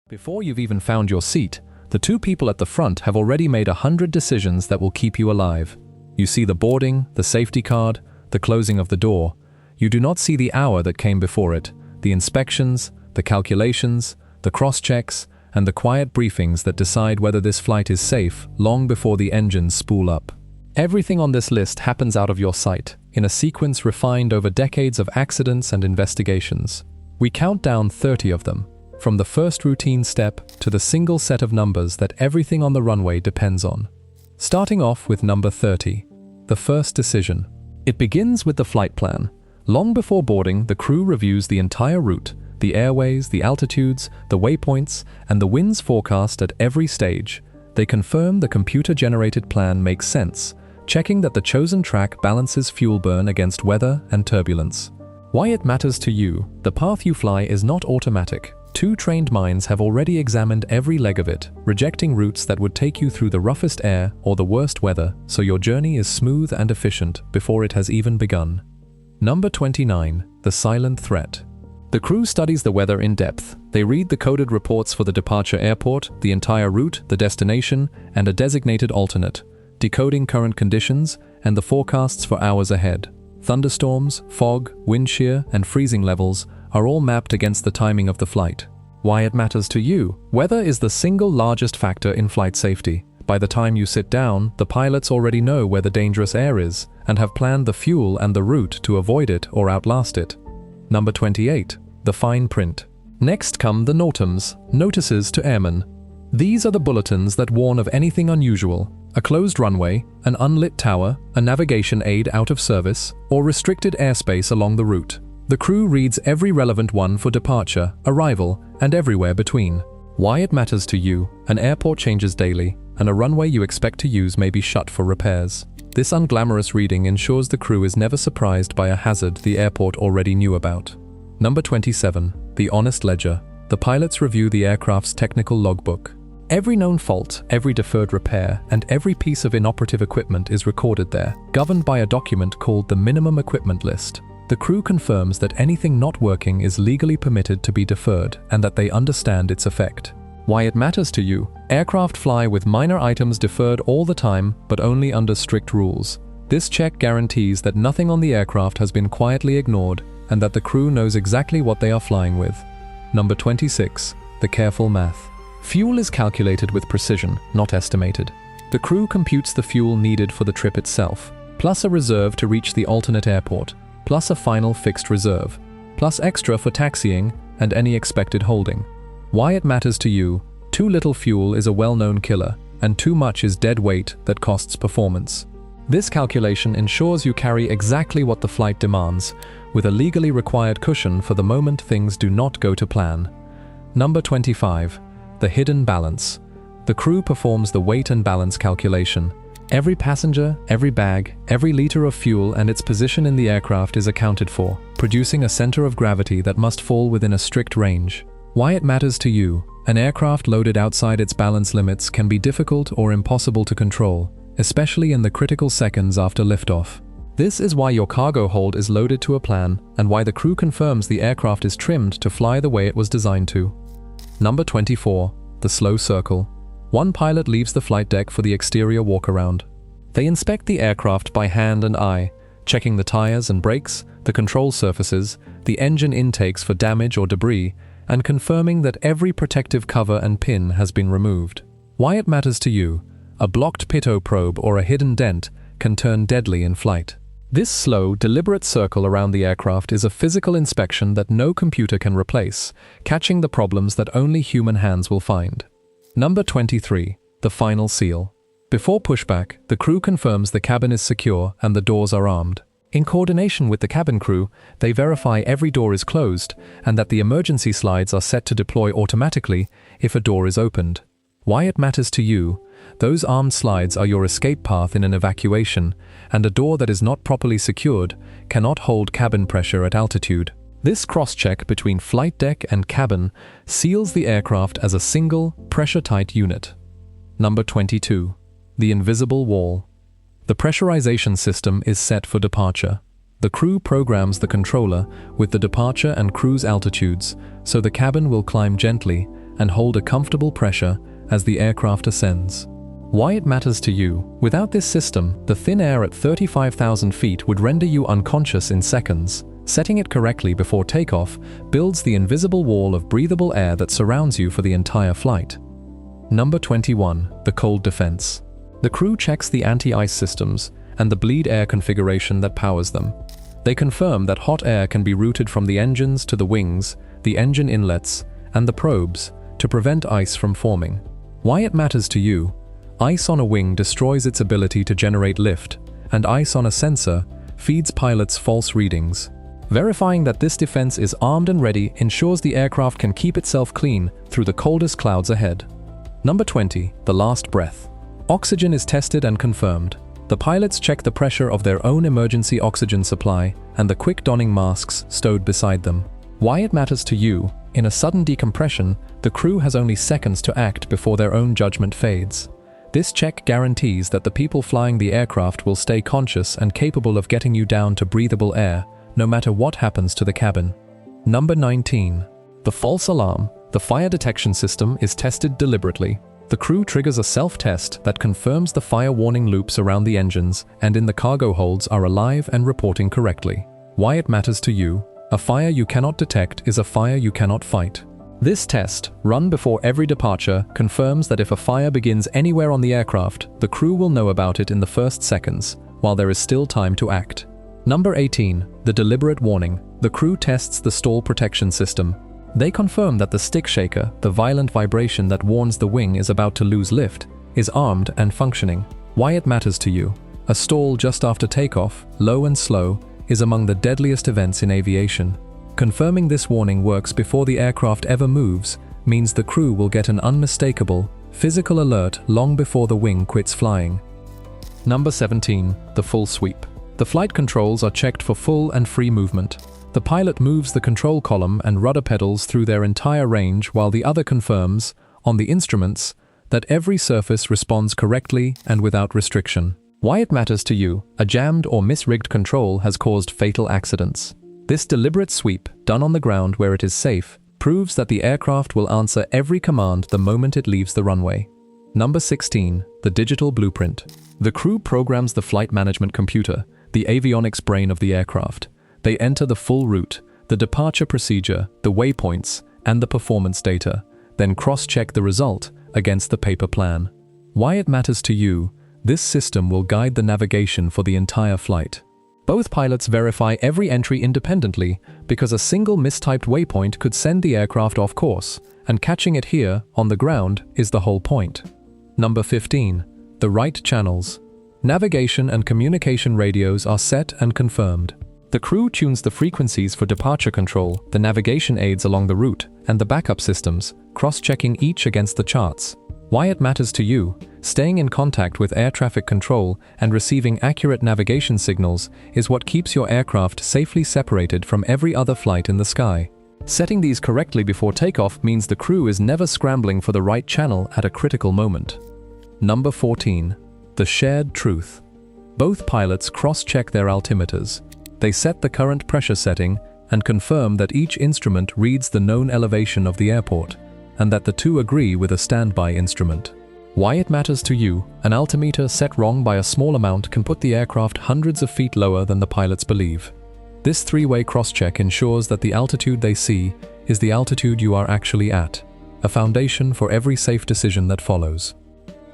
Before you've even found your seat, the two people at the front have already made 100 decisions that will keep you alive. You see the boarding, the safety card, the closing of the door. You do not see the hour that came before it, the inspections, the calculations, the cross-checks, and the quiet briefings that decide whether this flight is safe long before the engines spool up. Everything on this list happens out of your sight, in a sequence refined over decades of accidents and investigations. We count down 30 of them, from the first routine step to the single set of numbers that everything on the runway depends on. Starting off with number 30, the first decision. It begins with the flight plan. Long before boarding, the crew reviews the entire route, the airways, the altitudes, the waypoints, and the winds forecast at every stage. They confirm the computer-generated plan makes sense, checking that the chosen track balances fuel burn against weather and turbulence. Why it matters to you: the path you fly is not automatic. Two trained minds have already examined every leg of it, rejecting routes that would take you through the roughest air or the worst weather, so your journey is smooth and efficient before it has even begun. Number 29, the silent threat. The crew studies the weather in depth. They read the coded reports for the departure airport, the entire route, the destination, and a designated alternate, decoding current conditions and the forecasts for hours ahead. Thunderstorms, fog, wind shear, and freezing levels are all mapped against the timing of the flight. Why it matters to you: weather is the single largest factor in flight safety. By the time you sit down, the pilots already know where the dangerous air is and have planned the fuel and the route to avoid it or outlast it. Number 28, the fine print. Next come the NOTAMs, notices to airmen. These are the bulletins that warn of anything unusual: a closed runway, an unlit tower, a navigation aid out of service, or restricted airspace along the route. The crew reads every relevant one for departure, arrival, and everywhere between. Why it matters to you: an airport changes daily, and a runway you expect to use may be shut for repairs. This unglamorous reading ensures the crew is never surprised by a hazard the airport already knew about. Number 27, the honest ledger. The pilots review the aircraft's technical logbook. Every known fault, every deferred repair, and every piece of inoperative equipment is recorded there, governed by a document called the Minimum Equipment List. The crew confirms that anything not working is legally permitted to be deferred and that they understand its effect. Why it matters to you: aircraft fly with minor items deferred all the time, but only under strict rules. This check guarantees that nothing on the aircraft has been quietly ignored and that the crew knows exactly what they are flying with. Number 26, the careful math. Fuel is calculated with precision, not estimated. The crew computes the fuel needed for the trip itself, plus a reserve to reach the alternate airport, plus a final fixed reserve, plus extra for taxiing and any expected holding. Why it matters to you: too little fuel is a well-known killer, and too much is dead weight that costs performance. This calculation ensures you carry exactly what the flight demands, with a legally required cushion for the moment things do not go to plan. Number 25, the hidden balance. The crew performs the weight and balance calculation. Every passenger, every bag, every liter of fuel and its position in the aircraft is accounted for, producing a center of gravity that must fall within a strict range. Why it matters to you: an aircraft loaded outside its balance limits can be difficult or impossible to control, especially in the critical seconds after liftoff. This is why your cargo hold is loaded to a plan and why the crew confirms the aircraft is trimmed to fly the way it was designed to. Number 24, the slow circle. One pilot leaves the flight deck for the exterior walk-around. They inspect the aircraft by hand and eye, checking the tires and brakes, the control surfaces, the engine intakes for damage or debris, and confirming that every protective cover and pin has been removed. Why it matters to you: a blocked pitot probe or a hidden dent can turn deadly in flight. This slow, deliberate circle around the aircraft is a physical inspection that no computer can replace, catching the problems that only human hands will find. Number 23, the final seal. Before pushback, the crew confirms the cabin is secure and the doors are armed. In coordination with the cabin crew, they verify every door is closed and that the emergency slides are set to deploy automatically if a door is opened. Why it matters to you: those armed slides are your escape path in an evacuation, and a door that is not properly secured cannot hold cabin pressure at altitude. This cross-check between flight deck and cabin seals the aircraft as a single, pressure-tight unit. Number 22, the invisible wall. The pressurization system is set for departure. The crew programs the controller with the departure and cruise altitudes, so the cabin will climb gently and hold a comfortable pressure as the aircraft ascends. Why it matters to you? Without this system, the thin air at 35,000 feet would render you unconscious in seconds. Setting it correctly before takeoff builds the invisible wall of breathable air that surrounds you for the entire flight. Number 21. The cold defense. The crew checks the anti-ice systems and the bleed air configuration that powers them. They confirm that hot air can be routed from the engines to the wings, the engine inlets, and the probes to prevent ice from forming. Why it matters to you? Ice on a wing destroys its ability to generate lift, and ice on a sensor feeds pilots false readings. Verifying that this defense is armed and ready ensures the aircraft can keep itself clean through the coldest clouds ahead. Number 20. The last breath. Oxygen is tested and confirmed. The pilots check the pressure of their own emergency oxygen supply and the quick donning masks stowed beside them. Why it matters to you? In a sudden decompression, the crew has only seconds to act before their own judgment fades. This check guarantees that the people flying the aircraft will stay conscious and capable of getting you down to breathable air, no matter what happens to the cabin. Number 19. The false alarm. The fire detection system is tested deliberately. The crew triggers a self-test that confirms the fire warning loops around the engines and in the cargo holds are alive and reporting correctly. Why it matters to you? A fire you cannot detect is a fire you cannot fight. This test, run before every departure, confirms that if a fire begins anywhere on the aircraft, the crew will know about it in the first seconds, while there is still time to act. Number 18. The deliberate warning. The crew tests the stall protection system. They confirm that the stick shaker, the violent vibration that warns the wing is about to lose lift, is armed and functioning. Why it matters to you? A stall just after takeoff, low and slow, is among the deadliest events in aviation. Confirming this warning works before the aircraft ever moves means the crew will get an unmistakable, physical alert long before the wing quits flying. Number 17. The full sweep. The flight controls are checked for full and free movement. The pilot moves the control column and rudder pedals through their entire range while the other confirms, on the instruments, that every surface responds correctly and without restriction. Why it matters to you? A jammed or misrigged control has caused fatal accidents. This deliberate sweep, done on the ground where it is safe, proves that the aircraft will answer every command the moment it leaves the runway. Number 16. The digital blueprint. The crew programs the flight management computer, the avionics brain of the aircraft. They enter the full route, the departure procedure, the waypoints, and the performance data, then cross-check the result against the paper plan. Why it matters to you? This system will guide the navigation for the entire flight. Both pilots verify every entry independently because a single mistyped waypoint could send the aircraft off course, and catching it here, on the ground, is the whole point. Number 15. The right channels. Navigation and communication radios are set and confirmed. The crew tunes the frequencies for departure control, the navigation aids along the route, and the backup systems, cross-checking each against the charts. Why it matters to you? Staying in contact with air traffic control and receiving accurate navigation signals is what keeps your aircraft safely separated from every other flight in the sky. Setting these correctly before takeoff means the crew is never scrambling for the right channel at a critical moment. Number 14. The shared truth. Both pilots cross-check their altimeters. They set the current pressure setting and confirm that each instrument reads the known elevation of the airport, and that the two agree with a standby instrument. Why it matters to you? An altimeter set wrong by a small amount can put the aircraft hundreds of feet lower than the pilots believe. This three-way cross-check ensures that the altitude they see is the altitude you are actually at, a foundation for every safe decision that follows.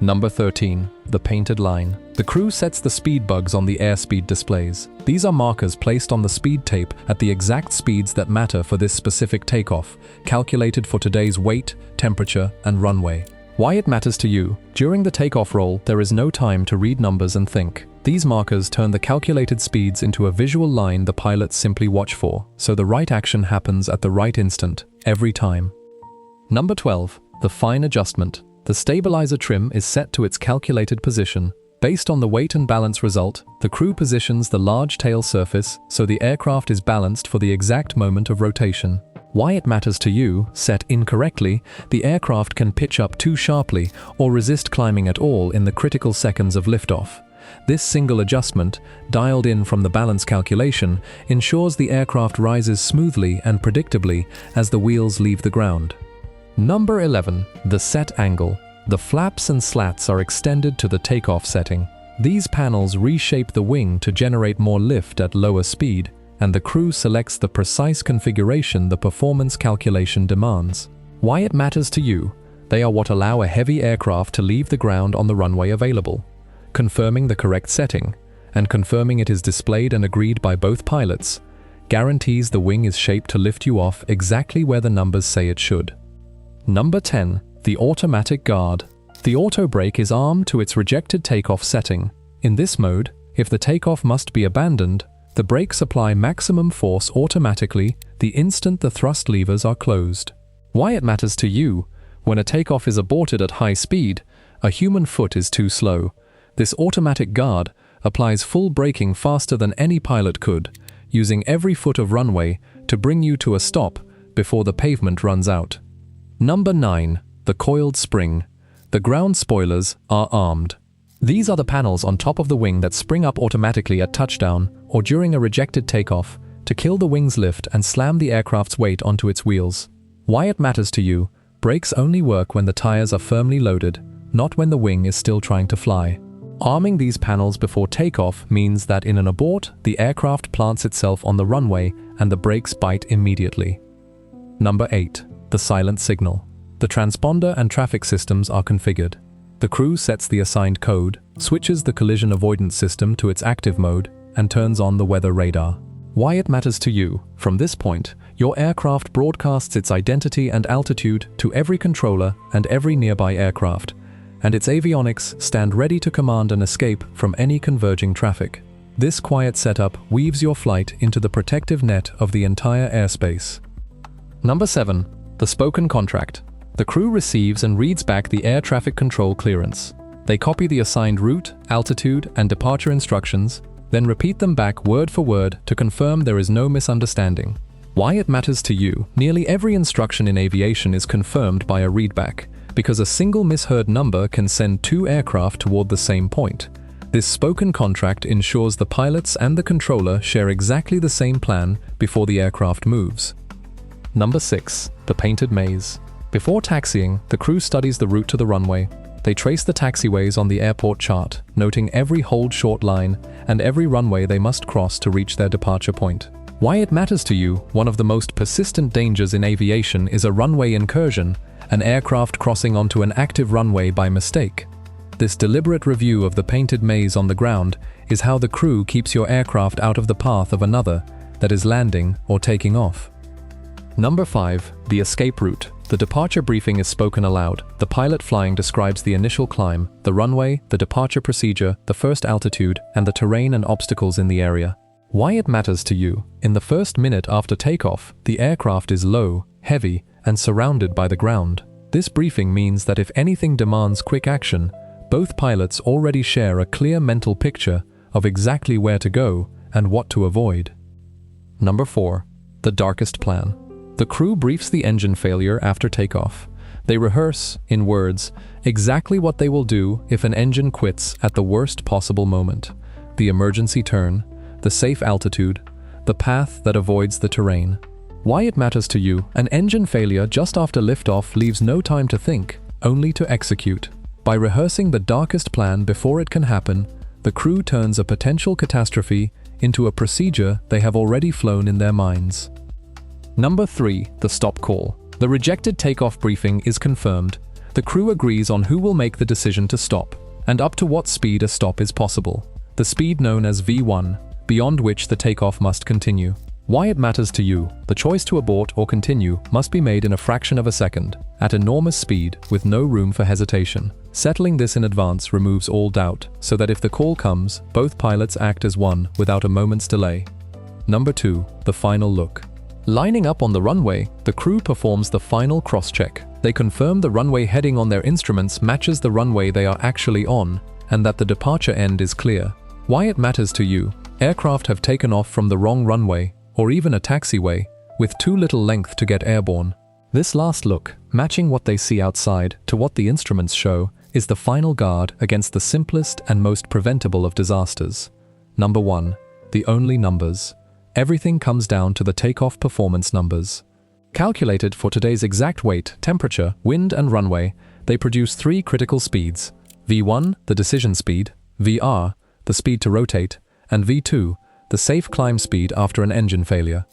Number 13. The painted line. The crew sets the speed bugs on the airspeed displays. These are markers placed on the speed tape at the exact speeds that matter for this specific takeoff, calculated for today's weight, temperature, and runway. Why it matters to you? During the takeoff roll, there is no time to read numbers and think. These markers turn the calculated speeds into a visual line the pilots simply watch for, so the right action happens at the right instant, every time. Number 12. The fine adjustment. The stabilizer trim is set to its calculated position. Based on the weight and balance result, the crew positions the large tail surface so the aircraft is balanced for the exact moment of rotation. Why it matters to you? Set incorrectly, the aircraft can pitch up too sharply or resist climbing at all in the critical seconds of liftoff. This single adjustment, dialed in from the balance calculation, ensures the aircraft rises smoothly and predictably as the wheels leave the ground. Number 11. The set angle. The flaps and slats are extended to the takeoff setting. These panels reshape the wing to generate more lift at lower speed, and the crew selects the precise configuration the performance calculation demands. Why it matters to you? They are what allow a heavy aircraft to leave the ground on the runway available. Confirming the correct setting, and confirming it is displayed and agreed by both pilots, guarantees the wing is shaped to lift you off exactly where the numbers say it should. Number 10. The automatic guard. The auto brake is armed to its rejected takeoff setting. In this mode, if the takeoff must be abandoned, the brakes apply maximum force automatically the instant the thrust levers are closed. Why it matters to you? When a takeoff is aborted at high speed, a human foot is too slow. This automatic guard applies full braking faster than any pilot could, using every foot of runway to bring you to a stop before the pavement runs out. Number 9. The coiled spring. The ground spoilers are armed. These are the panels on top of the wing that spring up automatically at touchdown or during a rejected takeoff to kill the wing's lift and slam the aircraft's weight onto its wheels. Why it matters to you? Brakes only work when the tires are firmly loaded, not when the wing is still trying to fly. Arming these panels before takeoff means that in an abort, the aircraft plants itself on the runway and the brakes bite immediately. Number 8. The silent signal. The transponder and traffic systems are configured. The crew sets the assigned code, switches the collision avoidance system to its active mode, and turns on the weather radar. Why it matters to you? From this point, your aircraft broadcasts its identity and altitude to every controller and every nearby aircraft, and its avionics stand ready to command an escape from any converging traffic. This quiet setup weaves your flight into the protective net of the entire airspace. Number 7. The spoken contract. The crew receives and reads back the air traffic control clearance. They copy the assigned route, altitude, and departure instructions, then repeat them back word for word to confirm there is no misunderstanding. Why it matters to you? Nearly every instruction in aviation is confirmed by a readback, because a single misheard number can send two aircraft toward the same point. This spoken contract ensures the pilots and the controller share exactly the same plan before the aircraft moves. Number 6. The painted maze. Before taxiing, the crew studies the route to the runway. They trace the taxiways on the airport chart, noting every hold-short line and every runway they must cross to reach their departure point. Why it matters to you? One of the most persistent dangers in aviation is a runway incursion, an aircraft crossing onto an active runway by mistake. This deliberate review of the painted maze on the ground is how the crew keeps your aircraft out of the path of another that is landing or taking off. Number 5. The escape route. The departure briefing is spoken aloud. The pilot flying describes the initial climb, the runway, the departure procedure, the first altitude, and the terrain and obstacles in the area. Why it matters to you? In the first minute after takeoff, the aircraft is low, heavy, and surrounded by the ground. This briefing means that if anything demands quick action, both pilots already share a clear mental picture of exactly where to go and what to avoid. Number 4. The darkest plan. The crew briefs the engine failure after takeoff. They rehearse, in words, exactly what they will do if an engine quits at the worst possible moment. The emergency turn, the safe altitude, the path that avoids the terrain. Why it matters to you? An engine failure just after liftoff leaves no time to think, only to execute. By rehearsing the darkest plan before it can happen, the crew turns a potential catastrophe into a procedure they have already flown in their minds. Number 3. The stop call. The rejected takeoff briefing is confirmed. The crew agrees on who will make the decision to stop, and up to what speed a stop is possible. The speed known as V1, beyond which the takeoff must continue. Why it matters to you? The choice to abort or continue must be made in a fraction of a second, at enormous speed, with no room for hesitation. Settling this in advance removes all doubt, so that if the call comes, both pilots act as one without a moment's delay. Number 2. The final look. Lining up on the runway, the crew performs the final cross-check. They confirm the runway heading on their instruments matches the runway they are actually on, and that the departure end is clear. Why it matters to you? Aircraft have taken off from the wrong runway, or even a taxiway, with too little length to get airborne. This last look, matching what they see outside to what the instruments show, is the final guard against the simplest and most preventable of disasters. Number 1. The only numbers. Everything comes down to the takeoff performance numbers. Calculated for today's exact weight, temperature, wind and runway, they produce 3 critical speeds: V1, the decision speed; VR, the speed to rotate; and V2, the safe climb speed after an engine failure.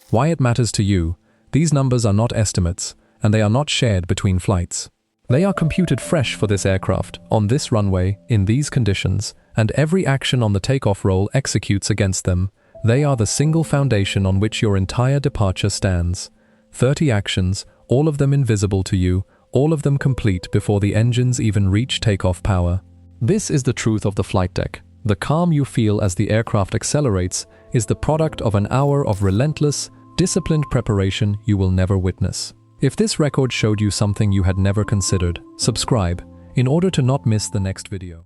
Why it matters to you: these numbers are not estimates, and they are not shared between flights. They are computed fresh for this aircraft, on this runway, in these conditions, and every action on the takeoff roll executes against them. They are the single foundation on which your entire departure stands. 30 actions, all of them invisible to you, all of them complete before the engines even reach takeoff power. This is the truth of the flight deck. The calm you feel as the aircraft accelerates is the product of an hour of relentless, disciplined preparation you will never witness. If this record showed you something you had never considered, subscribe in order to not miss the next video.